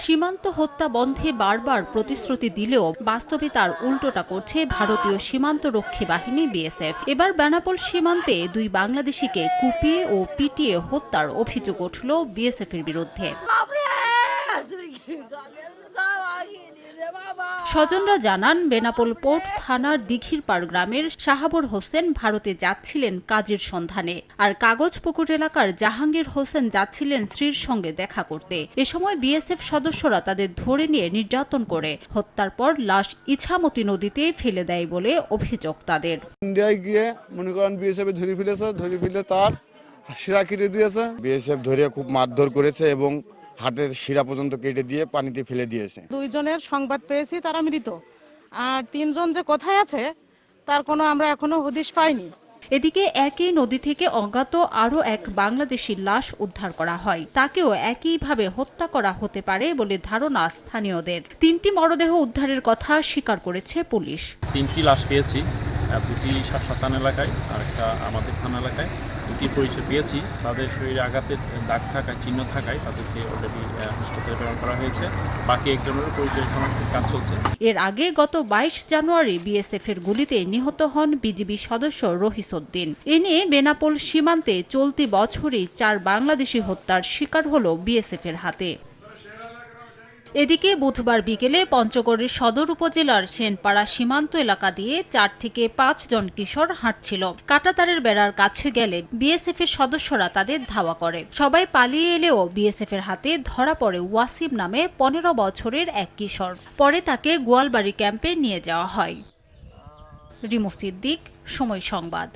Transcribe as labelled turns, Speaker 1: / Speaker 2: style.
Speaker 1: সীমান্ত হত্যা বন্ধে বারবার প্রতিশ্রুতি দিলেও বাস্তবে তার উল্টোটা করছে ভারতীয় সীমান্তরক্ষী বাহিনী বিএসএফ। এবার বেনাপোল সীমান্তে 2 বাংলাদেশিকে কুপিয়ে ও পিটিয়ে হত্যার অভিযোগ উঠল বিএসএফের বিরুদ্ধে। স্বজনরা জানান, বেনাপোল পোর্ট থানার দিঘিরপাড় গ্রামের শাহাবুর হোসেন ভারতে যাচ্ছিলেন কাজের সন্ধানে, আর কাগজপুকুর এলাকার জাহাঙ্গীর হোসেন যাচ্ছিলেন স্ত্রীর সঙ্গে দেখা করতে। এ সময় বিএসএফ সদস্যরা তাদের ধরে নিয়ে নির্যাতন করে হত্যার পর লাশ ইছামতি নদীতে ফেলে দেয় বলে অভিযোগ তাদের।
Speaker 2: ইন্ডিয়ায় গিয়ে মনে করেন বিএসএফ ধরে ফেলে তার শিরা কেটে দিয়েছে।
Speaker 3: বিএসএফ ধরে খুব মারধর করেছে এবং হাতের শিরা পর্যন্ত কেটে দিয়ে পানিতে ফেলে দিয়েছে।
Speaker 4: 2 জনের সংবাদ পেয়েছি তারা মৃত, আর 3 জন যে কোথায় আছে তার কোনো আমরা এখনো হদিশ পাইনি।
Speaker 1: এদিকে একই নদী থেকে অজ্ঞাত আরও এক বাংলাদেশির লাশ উদ্ধার করা হয়। তাকেও একইভাবে হত্যা করা হতে পারে বলে ধারণা স্থানীয়দের। 3টি মরদেহ উদ্ধারের কথা স্বীকার করেছে পুলিশ।
Speaker 5: 3টি লাশ পেয়েছি, 2টি শাসাতান এলাকায় আর একটা আমাদের থানা এলাকায়। 2টি পরিচয় পেয়েছি, তাদের শরীরে আঘাতের দাগ থাকায়, চিহ্ন থাকায় তাদেরকে অলরেডি হাসপাতালে প্রেরণ করা হয়েছে। বাকি একজনের পরিচয় শনাক্তের কাজ চলছে।
Speaker 1: এর আগে গত 22 জানুয়ারি বিএসএফ এর গুলিতে নিহত হন বিজিবি সদস্য রহিসউদ্দিন। এ নিয়ে বেনাপোল সীমান্তে চলতি বছরই 4 বাংলাদেশি হত্যার শিকার হল বিএসএফ এর হাতে। এদিকে বুধবার বিকেলে পঞ্চগড়ের সদর উপজেলার সেনপাড়া সীমান্ত এলাকা দিয়ে 4 থেকে 5 জন কিশোর হাঁটছিল। কাঁটাতারের বেড়ার কাছে গেলে বিএসএফ এর সদস্যরা তাদের ধাওয়া করে। সবাই পালিয়ে এলেও বিএসএফ এর হাতে ধরা পড়ে ওয়াসিম নামে 15 বছরের এক কিশোর। পরে তাকে গোয়ালবাড়ি ক্যাম্পে নিয়ে যাওয়া হয়। রিমু সিদ্দিক, সময় সংবাদ।